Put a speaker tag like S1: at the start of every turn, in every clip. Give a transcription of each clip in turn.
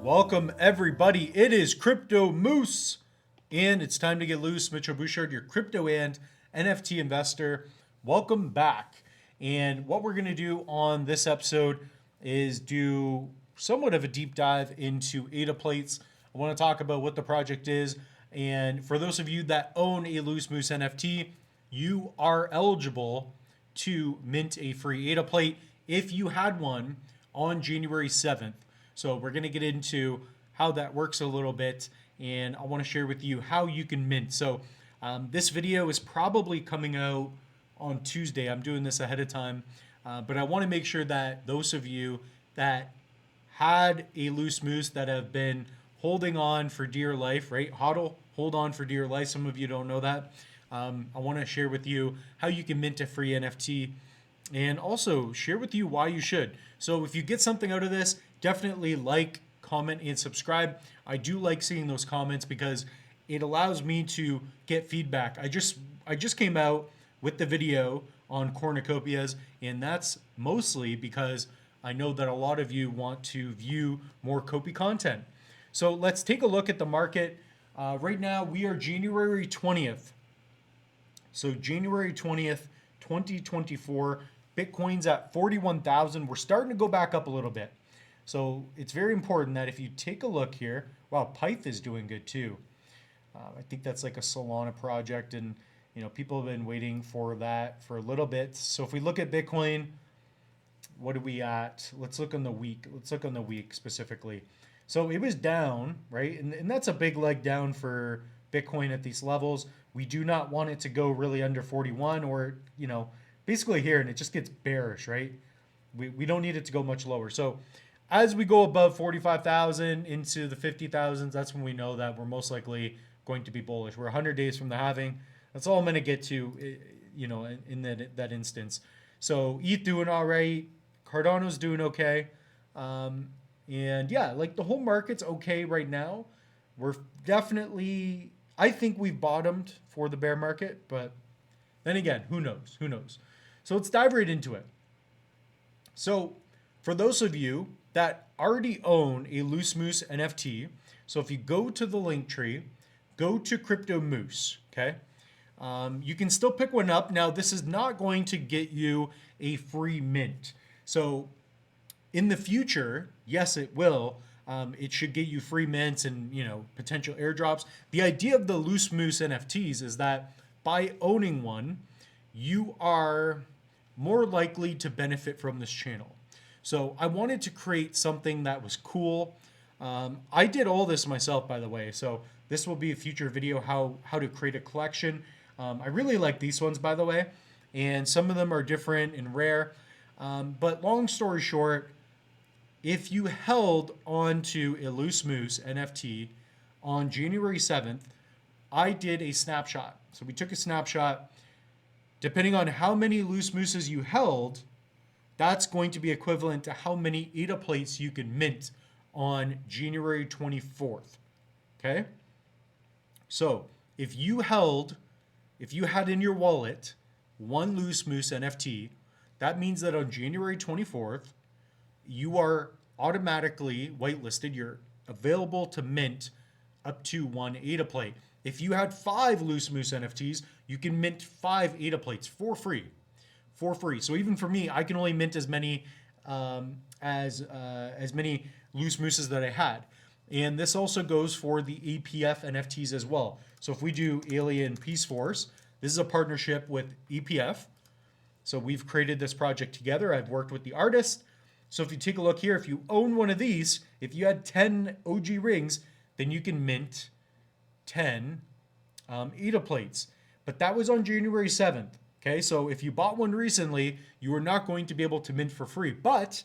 S1: Welcome everybody. It is Crypto Moose, and it's time to get loose. Mitchell Bouchard, your crypto and NFT investor. Welcome back. And what we're going to do on this episode is do somewhat of a deep dive into ADA plates. I want to talk about what the project is, and for those of you that own a Loose Moose NFT, you are eligible to mint a free ADA plate if you had one on January 7th. So we're going to get into how that works a little bit, and I want to share with you how you can mint. So this video is probably coming out on Tuesday. I'm doing this ahead of time, but I want to make sure that those of you that had a Loose Moose that have been holding on for dear life, right? HODL, hold on for dear life. Some of you don't know that. I want to share with you how you can mint a free NFT and also share with you why you should. So if you get something out of this, definitely like, comment, and subscribe. I do like seeing those comments because it allows me to get feedback. I just came out with the video on cornucopias, and that's mostly because I know that a lot of you want to view more copy content. So let's take a look at the market. Right now we are January 20th. So January 20th, 2024, Bitcoin's at 41,000. We're starting to go back up a little bit. So it's very important that if you take a look here, wow, Pyth is doing good too. I think that's like a Solana project, and people have been waiting for that for a little bit. So if we look at Bitcoin, what are we at? Let's look on the week. Let's look on the week specifically. So it was down, right? And that's a big leg down for Bitcoin at these levels. We do not want it to go really under 41 or, basically here, and it just gets bearish, right? We don't need it to go much lower. So as we go above 45,000 into the 50,000s, that's when we know that we're most likely going to be bullish. We're 100 days from the halving. That's all I'm going to get to, in that instance. So ETH doing all right. Cardano's doing okay. And yeah, like the whole market's okay right now. We're definitely, I think we've bottomed for the bear market, but then again, who knows? Who knows? So let's dive right into it. So for those of you that already own a Loose Moose NFT, so if you go to the link tree, go to Crypto Moose, okay? You can still pick one up. Now, this is not going to get you a free mint. So in the future, yes, it will. It should get you free mints and potential airdrops. The idea of the Loose Moose NFTs is that by owning one, you are more likely to benefit from this channel. So I wanted to create something that was cool. I did all this myself, by the way. So this will be a future video how to create a collection. I really like these ones, by the way, and some of them are different and rare. But long story short, if you held onto a Loose Moose NFT on January 7th, I did a snapshot. So we took a snapshot. Depending on how many Loose Mooses you held, that's going to be equivalent to how many ADA plates you can mint on January 24th. Okay? So if you had in your wallet one Loose Moose NFT, that means that on January 24th, you are automatically whitelisted. You're available to mint up to one ADA plate. If you had 5 Loose Moose NFTs, you can mint 5 ADA plates for free. So even for me, I can only mint as many as many Loose Mooses that I had. And this also goes for the EPF NFTs as well. So if we do Alien Peace Force, this is a partnership with EPF. So we've created this project together. I've worked with the artist. So if you take a look here, if you own one of these, if you had 10 OG rings, then you can mint 10 ADA plates. But that was on January 7th. Okay, so if you bought one recently, you are not going to be able to mint for free. But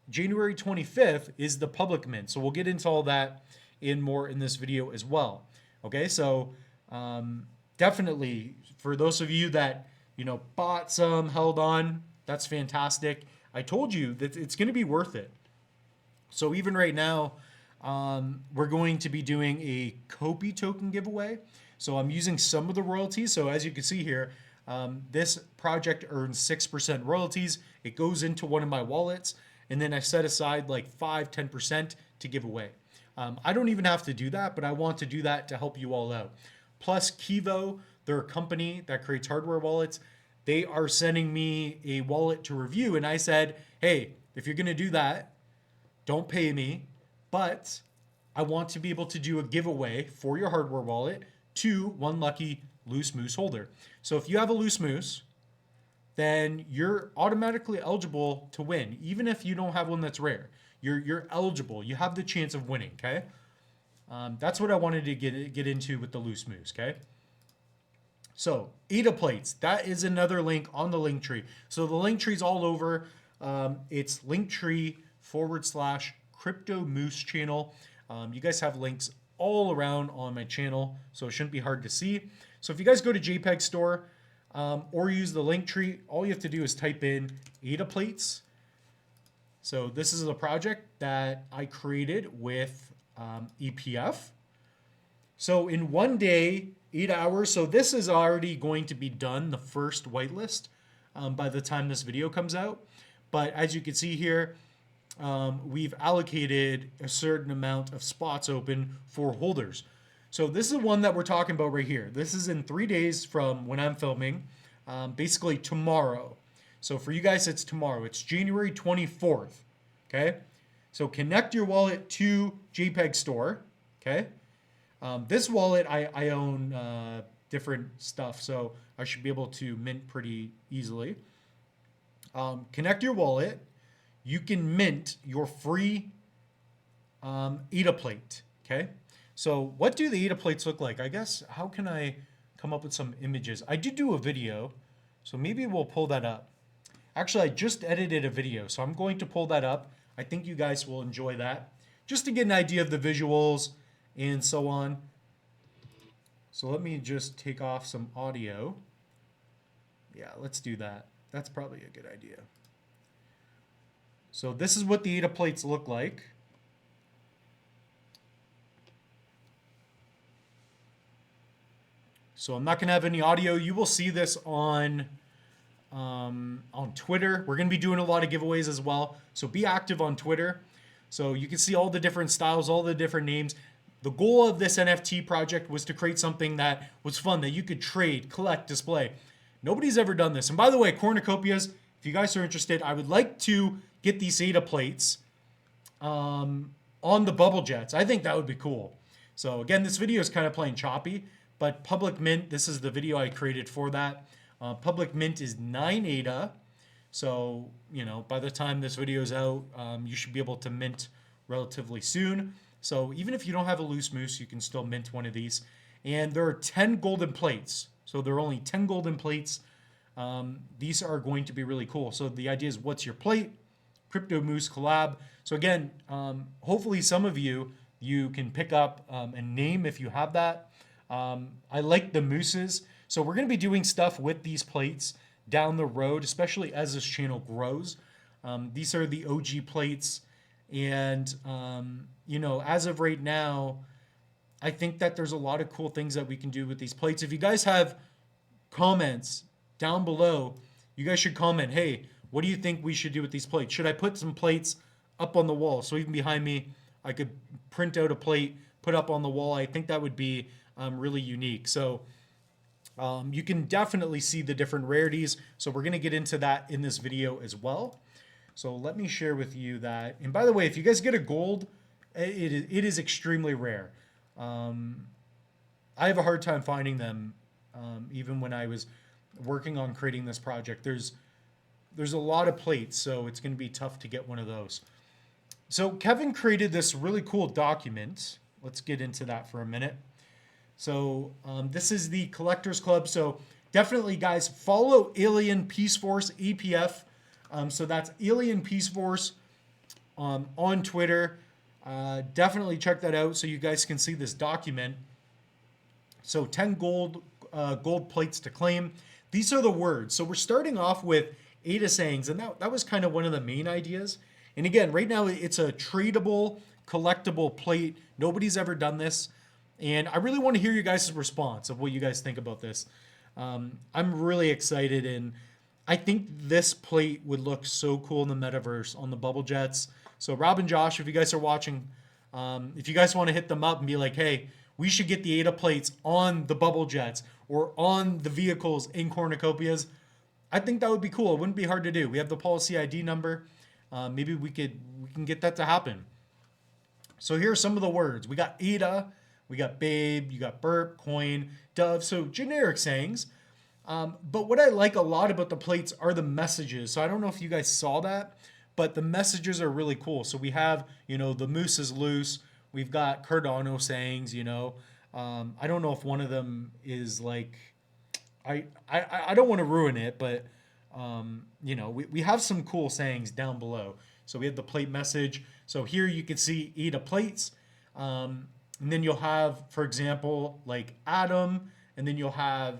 S1: January 25th is the public mint. So we'll get into all that more in this video as well. Okay, so definitely for those of you that bought some, held on, that's fantastic. I told you that it's going to be worth it. So even right now, we're going to be doing a Kopi token giveaway. So I'm using some of the royalties. So as you can see here, this project earns 6% royalties. It goes into one of my wallets, and then I set aside like 5-10% to give away. I don't even have to do that, but I want to do that to help you all out. Plus, Kivo, they're a company that creates hardware wallets. They are sending me a wallet to review. And I said, hey, if you're going to do that, don't pay me, but I want to be able to do a giveaway for your hardware wallet to one lucky Loose Moose holder. So if you have a Loose Moose, then you're automatically eligible to win. Even if you don't have one that's rare, you're eligible. You have the chance of winning, okay? That's what I wanted to get into with the Loose Moose, okay? So ADA plates, that is another link on the link tree. So the link tree's all over. It's linktree/Crypto Moose channel. You guys have links all around on my channel, so it shouldn't be hard to see. So if you guys go to jpg.store or use the link tree, all you have to do is type in ADA plates. So this is a project that I created with EPF. So in 1 day, 8 hours, so this is already going to be done, the first whitelist, by the time this video comes out. But as you can see here, we've allocated a certain amount of spots open for holders. So this is the one that we're talking about right here. This is in 3 days from when I'm filming, basically tomorrow. So for you guys, it's tomorrow. It's January 24th, okay? So connect your wallet to JPEG Store, okay? This wallet, I own different stuff, so I should be able to mint pretty easily. Connect your wallet. You can mint your free ADA plate, okay? So what do the ADA plates look like? I guess, how can I come up with some images? I did do a video, so maybe we'll pull that up. Actually, I just edited a video, so I'm going to pull that up. I think you guys will enjoy that, just to get an idea of the visuals and so on. So let me just take off some audio. Yeah, let's do that. That's probably a good idea. So this is what the ADA plates look like. So I'm not going to have any audio. You will see this on Twitter. We're going to be doing a lot of giveaways as well. So be active on Twitter. So you can see all the different styles, all the different names. The goal of this NFT project was to create something that was fun, that you could trade, collect, display. Nobody's ever done this. And by the way, cornucopias, if you guys are interested, I would like to get these ADA plates on the bubble jets. I think that would be cool. So again, this video is kind of playing choppy, but public mint, this is the video I created for that. Public mint is 9 ADA. So, you know, by the time this video is out, you should be able to mint relatively soon. So even if you don't have a Loose Moose, you can still mint one of these. And there are 10 golden plates. So there are only 10 golden plates. These are going to be really cool. So the idea is, what's your plate? Crypto Moose collab. So again, hopefully some of you can pick up a name if you have that. I like the mooses. So we're going to be doing stuff with these plates down the road, especially as this channel grows. These are the OG plates. And, you know, as of right now, I think that there's a lot of cool things that we can do with these plates. If you guys have comments down below, you guys should comment, hey, what do you think we should do with these plates? Should I put some plates up on the wall? So even behind me, I could print out a plate, put up on the wall. I think that would be really unique. So you can definitely see the different rarities. So we're going to get into that in this video as well. So let me share with you that. And by the way, if you guys get a gold, it is extremely rare. I have a hard time finding them, even when I was working on creating this project. There's a lot of plates, so it's going to be tough to get one of those. So Kevin created this really cool document. Let's get into that for a minute. So this is the Collectors Club. So definitely, guys, follow Alien Peace Force, EPF. So that's Alien Peace Force on Twitter. Definitely check that out so you guys can see this document. So 10 gold plates to claim. These are the words. So we're starting off with ADA sayings, and that was kind of one of the main ideas. And again, right now it's a tradable, collectible plate. Nobody's ever done this. And I really want to hear you guys' response of what you guys think about this. I'm really excited, and I think this plate would look so cool in the metaverse on the bubble jets. So Rob and Josh, if you guys are watching, If you guys want to hit them up and be like, hey, we should get the ADA plates on the bubble jets or on the vehicles in cornucopias, I think that would be cool. It wouldn't be hard to do. We have the policy ID number. Maybe we can get that to happen. So here are some of the words. We got ADA, we got babe, you got burp, coin, dove. So generic sayings. But what I like a lot about the plates are the messages. So I don't know if you guys saw that, but the messages are really cool. So we have, the moose is loose. We've got Cardano sayings, I don't know if one of them is like, I don't want to ruin it, but, we have some cool sayings down below. So we have the plate message. So here you can see ADA plates. And then you'll have, for example, like Adam, and then you'll have,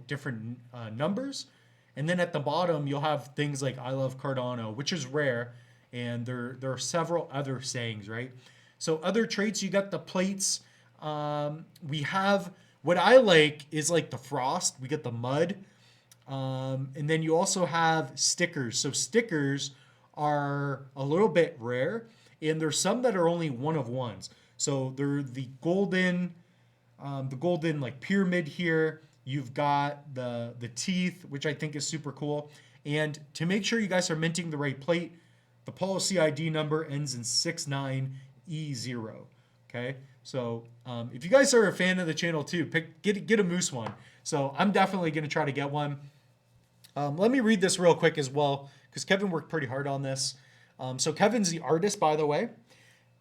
S1: different numbers. And then at the bottom, you'll have things like I love Cardano, which is rare. And there are several other sayings, right? So other traits, you got the plates. We have, what I like is like the frost. We get the mud. And then you also have stickers. So stickers are a little bit rare. And there's some that are only one of ones. So they're the golden like pyramid here. You've got the teeth, which I think is super cool. And to make sure you guys are minting the right plate, the policy ID number ends in 69E0. Okay, so if you guys are a fan of the channel too, get a moose one. So I'm definitely going to try to get one. Let me read this real quick as well, because Kevin worked pretty hard on this. So Kevin's the artist, by the way.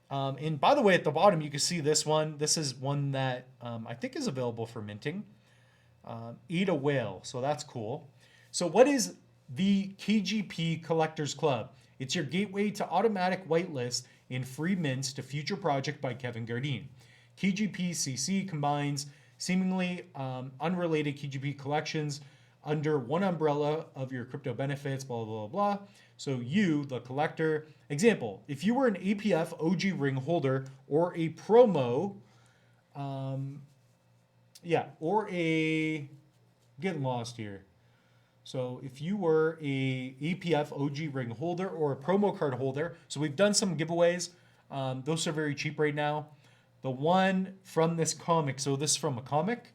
S1: And by the way, at the bottom, you can see this one. This is one that I think is available for minting. Eat a whale. So that's cool. So what is the KGP Collectors Club? It's your gateway to automatic whitelist and free mints to future project by Kevin Gardine. KGP CC combines seemingly unrelated KGP collections under one umbrella of your crypto benefits, blah, blah, blah. So you, the collector, example, if you were an APF OG ring holder or a promo, getting lost here. So if you were a APF OG ring holder or a promo card holder, so we've done some giveaways. Those are very cheap right now. The one from this comic, so this is from a comic,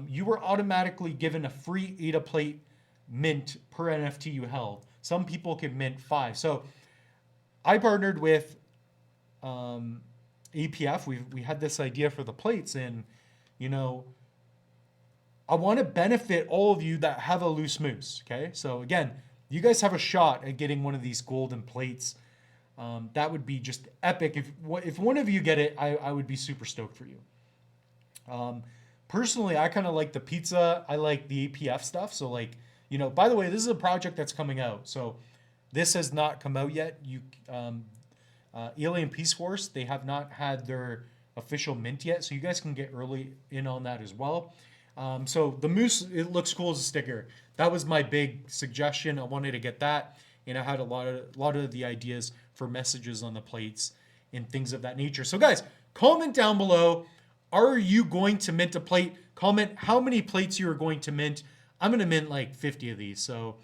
S1: you were automatically given a free ADA plate mint per NFT you held. Some people could mint 5. So I partnered with APF. We had this idea for the plates, and I want to benefit all of you that have a loose moose. Okay, so again, you guys have a shot at getting one of these golden plates. That would be just epic. If one of you get it, I would be super stoked for you. Personally, I kind of like the pizza. I like the APF stuff. So like, by the way, this is a project that's coming out. So this has not come out yet. Alien Peace Force, they have not had their official mint yet. So you guys can get early in on that as well. So the moose, it looks cool as a sticker. That was my big suggestion. I wanted to get that. And I had a lot of the ideas for messages on the plates and things of that nature. So guys, comment down below. Are you going to mint a plate? Comment how many plates you are going to mint. I'm going to mint like 50 of these. So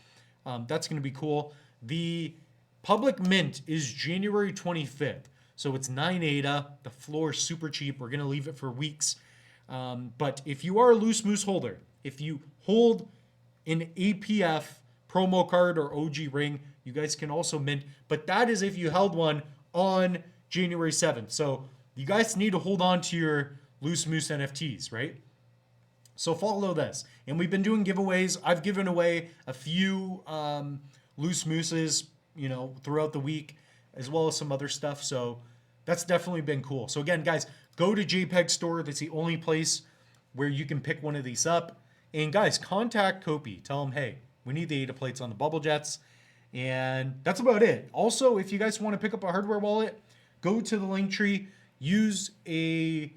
S1: that's going to be cool. The public mint is January 25th. So it's 9 ADA. The floor is super cheap. We're going to leave it for weeks. But if you are a loose moose holder, if you hold an APF promo card or OG ring, you guys can also mint. But that is if you held one on January 7th. So you guys need to hold on to your loose moose NFTs, right? So follow this. And we've been doing giveaways. I've given away a few loose mooses, throughout the week, as well as some other stuff. So that's definitely been cool. So again, guys, go to jpg.store. That's the only place where you can pick one of these up. And guys, contact Kopi. Tell them, hey, we need the ADA plates on the bubble jets. And that's about it. Also, if you guys want to pick up a hardware wallet, go to the link tree. Use one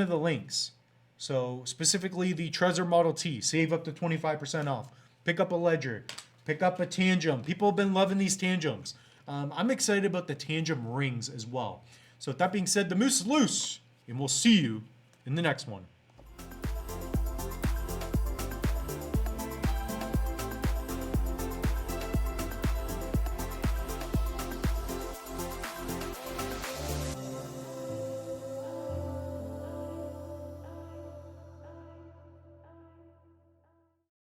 S1: of the links. So specifically the Trezor Model T. Save up to 25% off. Pick up a ledger. Pick up a tangent. People have been loving these tangents. I'm excited about the tangent rings as well. So with that being said, the moose is loose, and we'll see you in the next one.